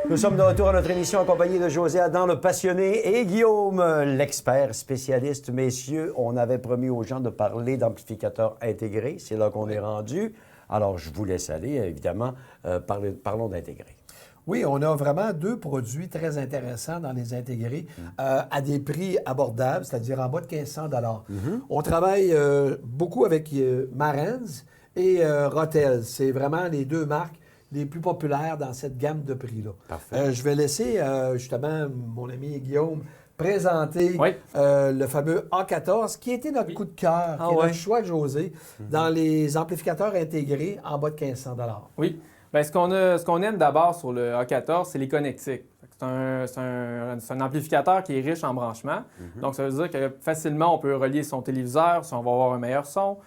Nous sommes de retour à notre émission accompagnés de José Adam, le passionné, et Guillaume, l'expert spécialiste. Messieurs, on avait promis aux gens de parler d'amplificateurs intégrés. C'est là qu'on est rendu. Alors, je vous laisse aller, évidemment. Parlons d'intégrés. Oui, on a vraiment deux produits très intéressants dans les intégrés à des prix abordables, c'est-à-dire en bas de 1500 On travaille beaucoup avec Marantz et Rotel. C'est vraiment les deux marques les plus populaires dans cette gamme de prix-là. Parfait. Je vais laisser justement mon ami Guillaume présenter le fameux A14 qui était notre coup de cœur, qui est notre choix de José dans les amplificateurs intégrés en bas de 1500 Oui. Bien, ce qu'on aime d'abord sur le A14, c'est les connectiques. C'est un amplificateur qui est riche en branchements. Donc, ça veut dire que facilement, on peut relier son téléviseur si on va avoir un meilleur son.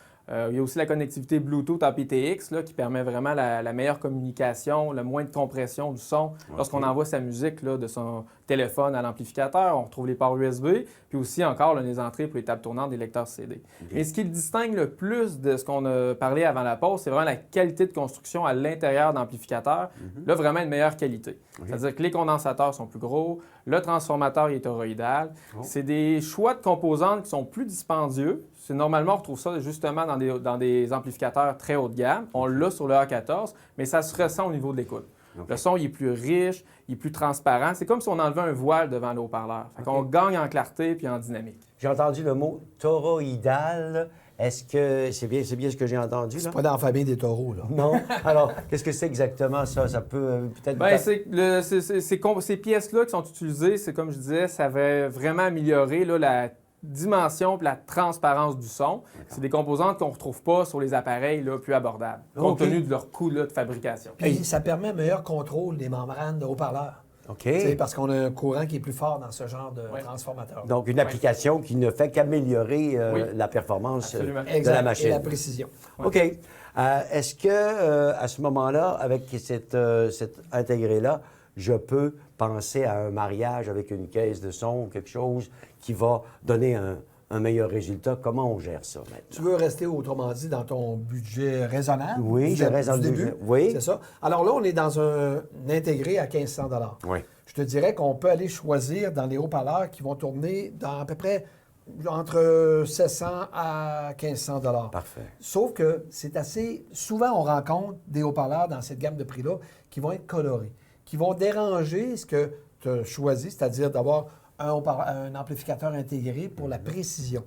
Il y a aussi la connectivité Bluetooth aptX là, qui permet vraiment la meilleure communication, le moins de compression du son. Lorsqu'on envoie sa musique là, de son téléphone à l'amplificateur, on retrouve les ports USB, puis aussi encore là, les entrées pour les tables tournantes des lecteurs CD. Mais ce qui le distingue le plus de ce qu'on a parlé avant la pause, c'est vraiment la qualité de construction à l'intérieur d'amplificateurs. Là, vraiment une meilleure qualité. C'est-à-dire que les condensateurs sont plus gros, le transformateur est toroïdal. C'est des choix de composantes qui sont plus dispendieux. Normalement, on retrouve ça justement dans des amplificateurs très haut de gamme. On l'a sur le A14, mais ça se ressent au niveau de l'écoute. Le son, il est plus riche, il est plus transparent. C'est comme si on enlevait un voile devant le haut-parleur. On gagne en clarté puis en dynamique. J'ai entendu le mot toroïdal. Est-ce que c'est bien ce que j'ai entendu? C'est pas dans la famille des taureaux, là. Non? Alors, qu'est-ce que c'est exactement ça? Ça peut peut-être... Bien, ces pièces-là qui sont utilisées, c'est comme je disais, ça va vraiment améliorer là, la dimension et la transparence du son. C'est des composantes qu'on ne retrouve pas sur les appareils là, plus abordables, compte tenu de leur coût là, de fabrication. Puis ça permet un meilleur contrôle des membranes de haut-parleurs. OK. Parce qu'on a un courant qui est plus fort dans ce genre de transformateur. Donc, une application qui ne fait qu'améliorer la performance de la machine. Et la précision. OK. Est-ce que à ce moment-là, avec cet intégré-là, je peux penser à un mariage avec une caisse de son ou quelque chose qui va donner un meilleur résultat? Comment on gère ça maintenant? Tu veux rester, autrement dit, dans ton budget raisonnable? Oui, je reste dans le budget. Oui. C'est ça. Alors là, on est dans un intégré à 1500 Oui. Je te dirais qu'on peut aller choisir dans les haut-parleurs qui vont tourner dans à peu près entre 700 à 1500 Parfait. Sauf que c'est assez... Souvent, on rencontre des haut-parleurs dans cette gamme de prix-là qui vont être colorés, qui vont déranger ce que tu as choisi, c'est-à-dire d'avoir un amplificateur intégré pour la précision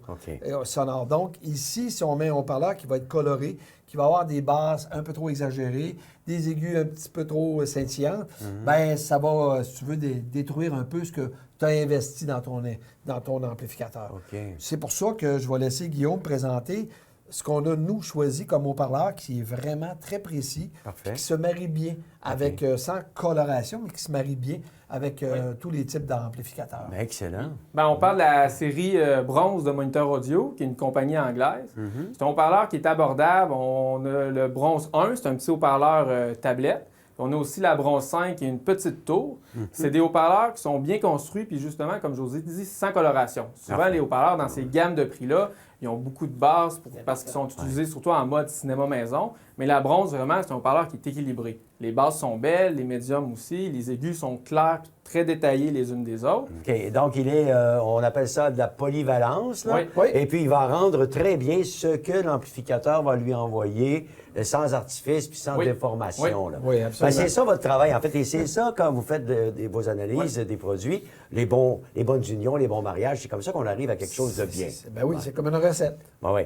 sonore. Donc, ici, si on met un haut-parleur qui va être coloré, qui va avoir des basses un peu trop exagérées, des aigus un petit peu trop scintillantes, bien, ça va, si tu veux, détruire un peu ce que tu as investi dans ton amplificateur. C'est pour ça que je vais laisser Guillaume présenter ce qu'on a, nous, choisi comme haut-parleur, qui est vraiment très précis, qui se marie bien avec, sans coloration, mais qui se marie bien avec tous les types d'amplificateurs. Bien, excellent. Bien, on parle de la série Bronze de Monitor Audio, qui est une compagnie anglaise. C'est un haut-parleur qui est abordable. On a le Bronze 1, c'est un petit haut-parleur tablette. On a aussi la Bronze 5, qui est une petite tour. C'est des haut-parleurs qui sont bien construits, puis justement, comme José dit, sans coloration. Souvent, les haut-parleurs, dans ces gammes de prix-là, ils ont beaucoup de basses parce qu'ils sont utilisés surtout en mode cinéma maison. Mais la Bronze, vraiment, c'est un haut-parleur qui est équilibré. Les basses sont belles, les médiums aussi, les aigus sont clairs, très détaillés les unes des autres. OK. Donc, il est, on appelle ça de la polyvalence, là. Oui. Et puis, il va rendre très bien ce que l'amplificateur va lui envoyer sans artifice puis sans déformation. Là. Oui, absolument. C'est ça votre travail, en fait. Et c'est ça, quand vous faites vos analyses des produits, les bonnes unions, les bons mariages, c'est comme ça qu'on arrive à quelque chose de bien. Ben oui, c'est comme une recette. Oui,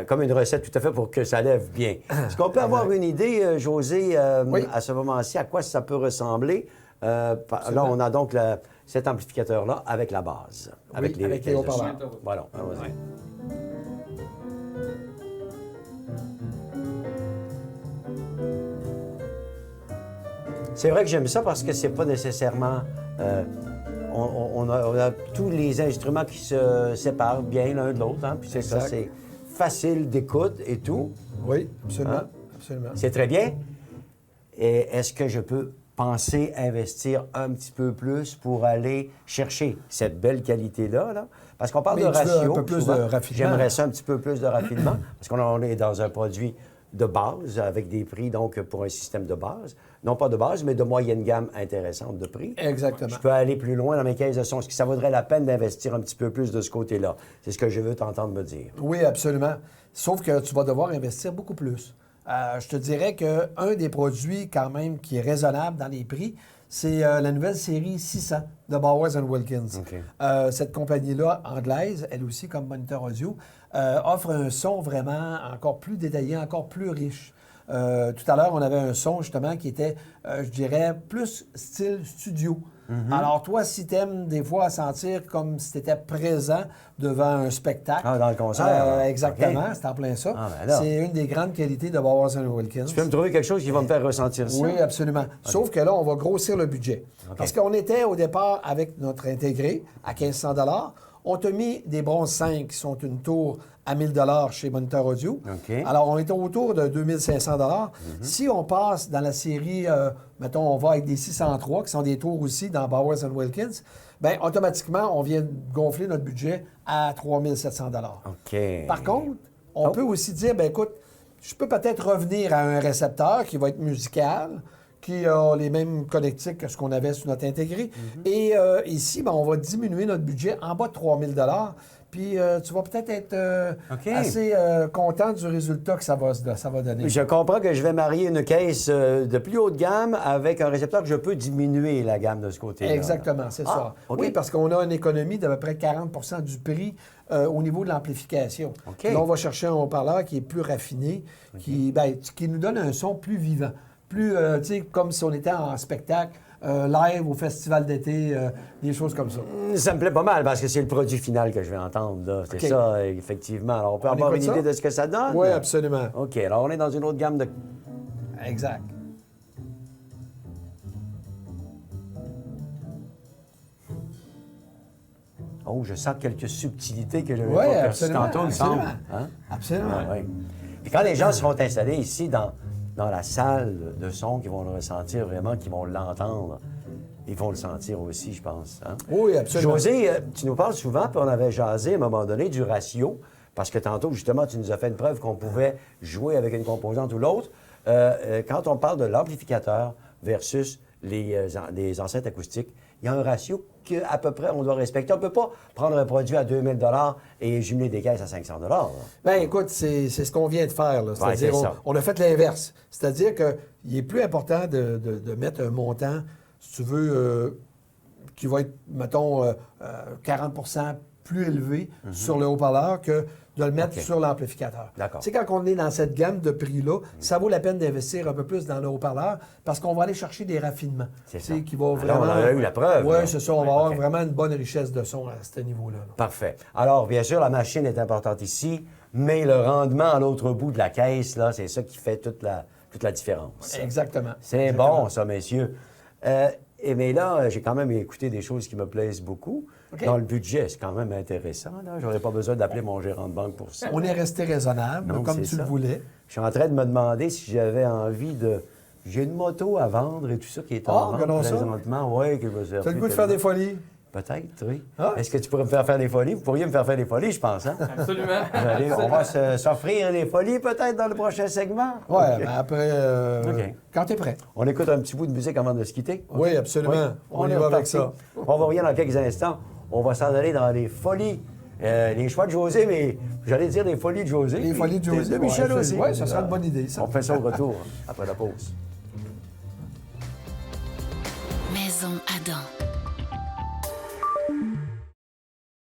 comme une recette tout à fait pour que ça lève bien. Est-ce qu'on peut avoir une idée, José, à ce moment-ci, à quoi ça peut ressembler? Là, on a donc cet amplificateur-là avec la base. Avec les haut-parleurs. Voilà. C'est vrai que j'aime ça parce que c'est pas nécessairement... on a tous les instruments qui se séparent bien l'un de l'autre. Puis c'est ça, c'est facile d'écoute et tout. Oui, absolument. Absolument. C'est très bien. Et est-ce que je peux penser investir un petit peu plus pour aller chercher cette belle qualité-là? Là? Parce qu'on parle de ratio. Un peu plus de raffinement. J'aimerais ça un petit peu plus de raffinement parce qu'on est dans un produit de base, avec des prix, donc, pour un système de base. Non pas de base, mais de moyenne gamme intéressante de prix. Exactement. Je peux aller plus loin dans mes caisses de son. Est-ce que ça vaudrait la peine d'investir un petit peu plus de ce côté-là? C'est ce que je veux t'entendre me dire. Oui, absolument. Sauf que tu vas devoir investir beaucoup plus. Je te dirais qu'un des produits, quand même, qui est raisonnable dans les prix, c'est la nouvelle série 600 de Bowers Wilkins. OK. Cette compagnie-là, anglaise, elle aussi, comme Monitor Audio, offre un son vraiment encore plus détaillé, encore plus riche. Tout à l'heure, on avait un son, justement, qui était, je dirais, plus style studio. Alors, toi, si t'aimes des fois sentir comme si tu étais présent devant un spectacle. Ah, dans le concert? Exactement, OK. c'est en plein ça. Ah, ben là. C'est une des grandes qualités de Bowers Wilkins. Tu peux me trouver quelque chose qui va me faire ressentir ça? Oui, absolument. Sauf que là, on va grossir le budget. Parce qu'on était au départ avec notre intégré à 1500 $. On t'a mis des bronzes 5 qui sont une tour à 1000 $ chez Monitor Audio. OK. Alors, on est autour de 2500 $. Si on passe dans la série, mettons, on va avec des 603 qui sont des tours aussi dans Bowers Wilkins, bien, automatiquement, on vient gonfler notre budget à 3700 $. OK. Par contre, on peut aussi dire, bien, écoute, je peux peut-être revenir à un récepteur qui va être musical, qui a les mêmes connectiques que ce qu'on avait sur notre intégré. Et ici, ben, on va diminuer notre budget en bas de 3000 $. Puis tu vas peut-être être OK. assez content du résultat que ça va donner. Je comprends que je vais marier une caisse de plus haute gamme avec un récepteur que je peux diminuer la gamme de ce côté-là. Exactement, c'est ça. OK. Oui, parce qu'on a une économie d'à peu près 40 du prix au niveau de l'amplification. OK. Là, on va chercher un haut-parleur qui est plus raffiné, qui nous donne un son plus vivant. Plus, tu sais, comme si on était en spectacle, live au festival d'été, des choses comme ça. Ça me plaît pas mal parce que c'est le produit final que je vais entendre. Là. C'est OK. ça, effectivement. Alors, on peut On avoir une écoute ça? idée de ce que ça donne? Oui, absolument. OK. Alors, on est dans une autre gamme de... Exact. Oh, je sens quelques subtilités que je n'avais Oui, pas perçues absolument. tantôt, il me semble. Absolument. Hein? Absolument. Ah, oui. Puis quand les gens seront installés ici dans la salle de son, qui vont le ressentir vraiment, qui vont l'entendre, ils vont le sentir aussi, je pense. Hein? Oui, absolument. José, tu nous parles souvent, puis on avait jasé à un moment donné du ratio, parce que tantôt, justement, tu nous as fait une preuve qu'on pouvait jouer avec une composante ou l'autre. Quand on parle de l'amplificateur versus les enceintes acoustiques, il y a un ratio qu'à peu près on doit respecter. On ne peut pas prendre un produit à 2000 $ et jumeler des caisses à 500 $. Bien, écoute, c'est ce qu'on vient de faire. Là. C'est-à-dire, c'est ça. on a fait l'inverse. C'est-à-dire qu'il est plus important de mettre un montant, si tu veux, qui va être, mettons, 40 plus élevé sur le haut-parleur que de le mettre OK. sur l'amplificateur. D'accord. Tu sais, quand on est dans cette gamme de prix-là, ça vaut la peine d'investir un peu plus dans le haut-parleur parce qu'on va aller chercher des raffinements. C'est Tu ça. sais, qui va Alors, vraiment... on a eu la preuve, Oui, là. c'est ça. On Ouais, va avoir OK. vraiment une bonne richesse de son à ce niveau-là. là. Parfait. Alors, bien sûr, la machine est importante ici, mais le rendement à l'autre bout de la caisse, là, c'est ça qui fait toute la différence. Exactement. C'est Exactement. bon, ça, messieurs. Mais là, j'ai quand même écouté des choses qui me plaisent beaucoup. OK. Dans le budget, c'est quand même intéressant. Je n'aurais pas besoin d'appeler mon gérant de banque pour ça. On est resté raisonnable, Non, comme c'est tu ça. le voulais. Je suis en train de me demander si j'avais envie de... J'ai une moto à vendre et tout ça qui est en vente regardons ça. présentement. Oui, que je me Tu as le goût de faire des folies? Peut-être, oui. Ah. Est-ce que tu pourrais me faire des folies? Vous pourriez me faire des folies, je pense, hein? Absolument. On va s'offrir des folies peut-être dans le prochain segment? Oui, OK. ben après, OK. quand tu es prêt. On écoute un petit bout de musique avant de se quitter? Oui, absolument. Oui. On y est va avec reparti. ça. On va revenir dans quelques instants. On va s'en aller dans les folies. Les choix de José, mais j'allais dire les folies de José. Les folies de José. De Michel ouais, aussi. Oui, ça sera une bonne idée, ça. On fait ça au retour, après la pause. Maison Adam.